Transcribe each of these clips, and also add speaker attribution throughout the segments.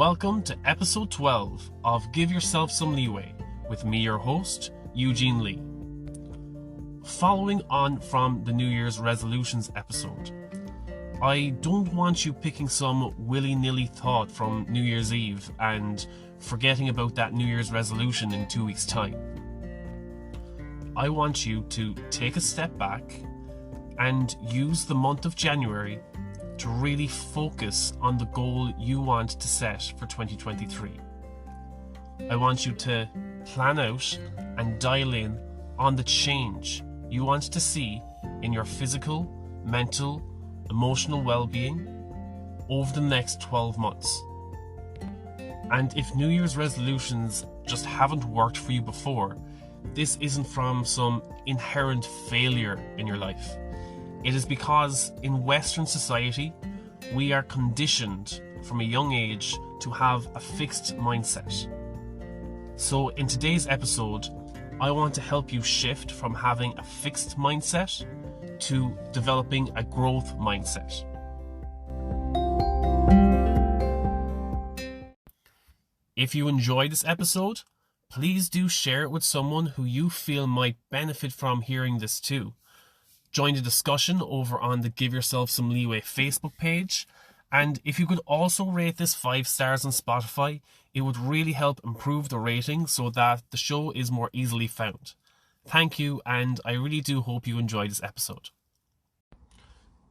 Speaker 1: Welcome to episode 12 of Give Yourself Some Leeway with me, your host, Eugene Lee. Following on from the New Year's resolutions episode, I don't want you picking some willy-nilly thought from New Year's Eve and forgetting about that New Year's resolution in 2 weeks' time. I want you to take a step back and use the month of January to really focus on the goal you want to set for 2023. I want you to plan out and dial in on the change you want to see in your physical, mental, emotional well-being over the next 12 months. And if New Year's resolutions just haven't worked for you before, this isn't from some inherent failure in your life. It is because in Western society, we are conditioned from a young age to have a fixed mindset. So in today's episode, I want to help you shift from having a fixed mindset to developing a growth mindset. If you enjoyed this episode, please do share it with someone who you feel might benefit from hearing this too. Join the discussion over on the Give Yourself Some Leeway Facebook page. And if you could also rate this 5 stars on Spotify, it would really help improve the rating so that the show is more easily found. Thank you, and I really do hope you enjoyed this episode.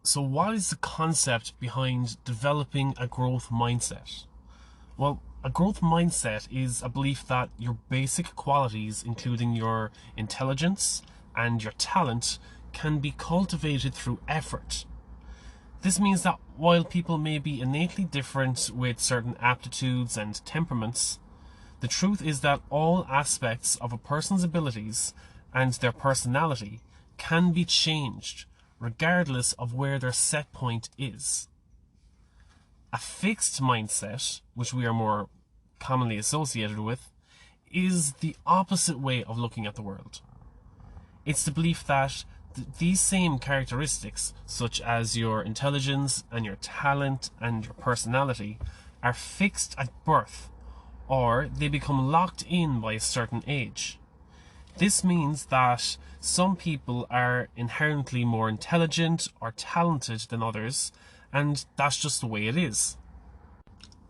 Speaker 1: So what is the concept behind developing a growth mindset? Well, a growth mindset is a belief that your basic qualities, including your intelligence and your talent, can be cultivated through effort. This means that while people may be innately different with certain aptitudes and temperaments, the truth is that all aspects of a person's abilities and their personality can be changed regardless of where their set point is. A fixed mindset, which we are more commonly associated with, is the opposite way of looking at the world. It's the belief that these same characteristics, such as your intelligence and your talent and your personality, are fixed at birth, or they become locked in by a certain age. This means that some people are inherently more intelligent or talented than others, and that's just the way it is.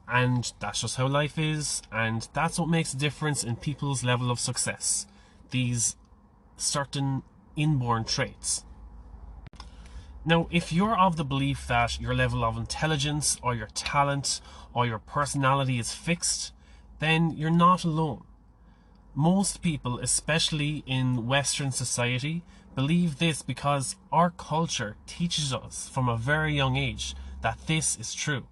Speaker 1: And that's just how life is, and that's what makes a difference in people's level of success. These certain inborn traits. Now, if you're of the belief that your level of intelligence or your talent or your personality is fixed, then you're not alone. Most people, especially in Western society, believe this because our culture teaches us from a very young age that this is true.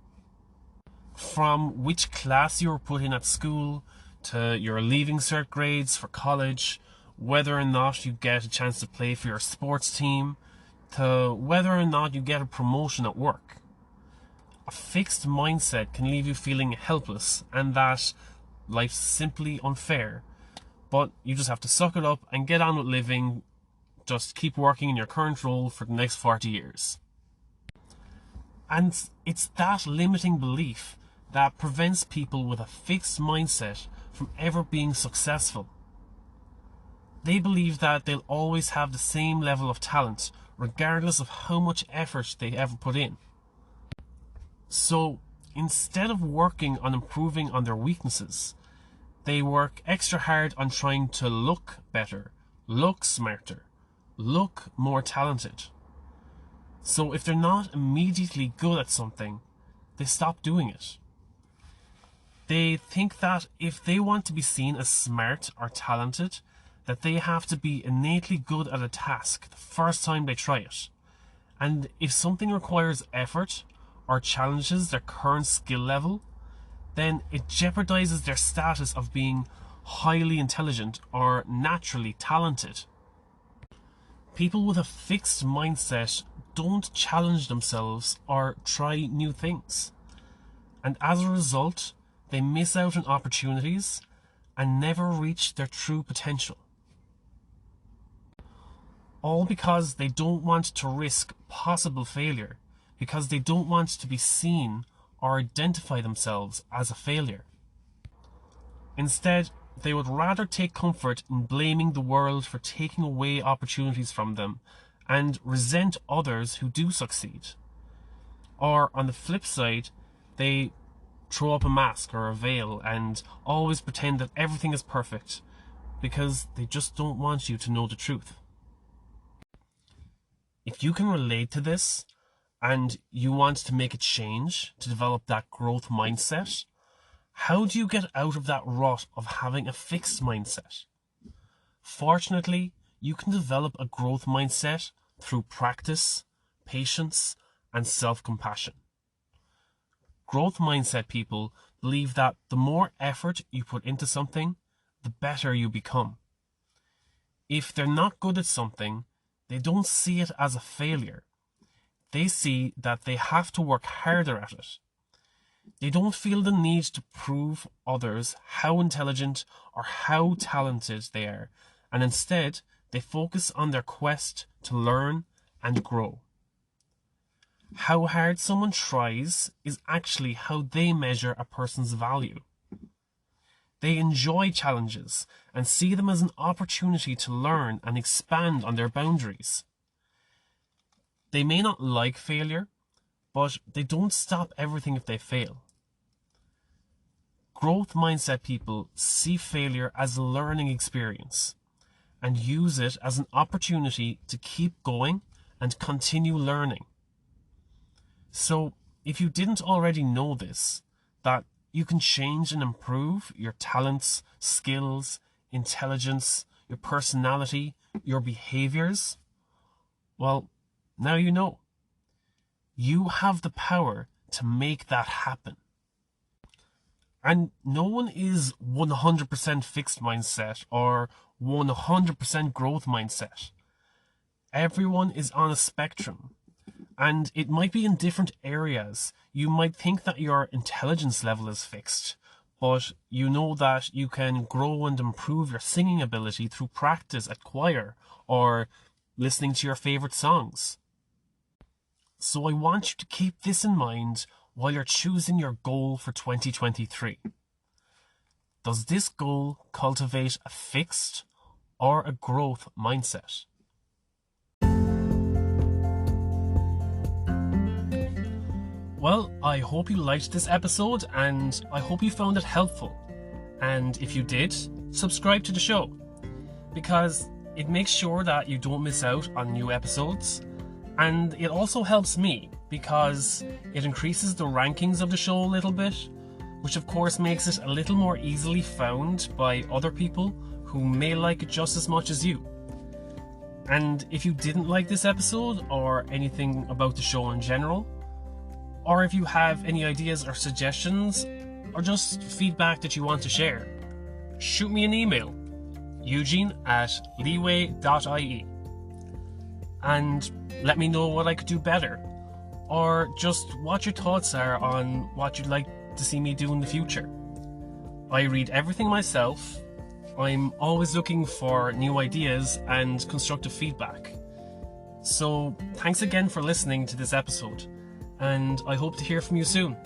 Speaker 1: From which class you were put in at school, to your leaving cert grades for college, whether or not you get a chance to play for your sports team, to whether or not you get a promotion at work. A fixed mindset can leave you feeling helpless and that life's simply unfair, but you just have to suck it up and get on with living, just keep working in your current role for the next 40 years. And it's that limiting belief that prevents people with a fixed mindset from ever being successful. They believe that they'll always have the same level of talent, regardless of how much effort they ever put in. So, instead of working on improving on their weaknesses, they work extra hard on trying to look better, look smarter, look more talented. So if they're not immediately good at something, they stop doing it. They think that if they want to be seen as smart or talented, that they have to be innately good at a task the first time they try it. And if something requires effort or challenges their current skill level, then it jeopardizes their status of being highly intelligent or naturally talented. People with a fixed mindset don't challenge themselves or try new things. And as a result, they miss out on opportunities and never reach their true potential. All because they don't want to risk possible failure, because they don't want to be seen or identify themselves as a failure. Instead, they would rather take comfort in blaming the world for taking away opportunities from them and resent others who do succeed. Or on the flip side, they throw up a mask or a veil and always pretend that everything is perfect because they just don't want you to know the truth. If you can relate to this and you want to make a change to develop that growth mindset, how do you get out of that rut of having a fixed mindset? Fortunately, you can develop a growth mindset through practice, patience, and self-compassion. Growth mindset people believe that the more effort you put into something, the better you become. If they're not good at something, they don't see it as a failure. They see that they have to work harder at it. They don't feel the need to prove others how intelligent or how talented they are, and instead they focus on their quest to learn and grow. How hard someone tries is actually how they measure a person's value. They enjoy challenges and see them as an opportunity to learn and expand on their boundaries. They may not like failure, but they don't stop everything if they fail. Growth mindset people see failure as a learning experience and use it as an opportunity to keep going and continue learning. So, if you didn't already know this, that you can change and improve your talents, skills, intelligence, your personality, your behaviors, well, now you know. You have the power to make that happen. And no one is 100% fixed mindset or 100% growth mindset. Everyone is on a spectrum. And it might be in different areas. You might think that your intelligence level is fixed, but you know that you can grow and improve your singing ability through practice at choir or listening to your favorite songs. So I want you to keep this in mind while you're choosing your goal for 2023. Does this goal cultivate a fixed or a growth mindset? Well, I hope you liked this episode and I hope you found it helpful. And if you did, subscribe to the show because it makes sure that you don't miss out on new episodes. And it also helps me because it increases the rankings of the show a little bit, which of course makes it a little more easily found by other people who may like it just as much as you. And if you didn't like this episode or anything about the show in general, or if you have any ideas or suggestions, or just feedback that you want to share, shoot me an email, eugene@leeway.ie, and let me know what I could do better, or just what your thoughts are on what you'd like to see me do in the future. I read everything myself. I'm always looking for new ideas and constructive feedback. So thanks again for listening to this episode, and I hope to hear from you soon.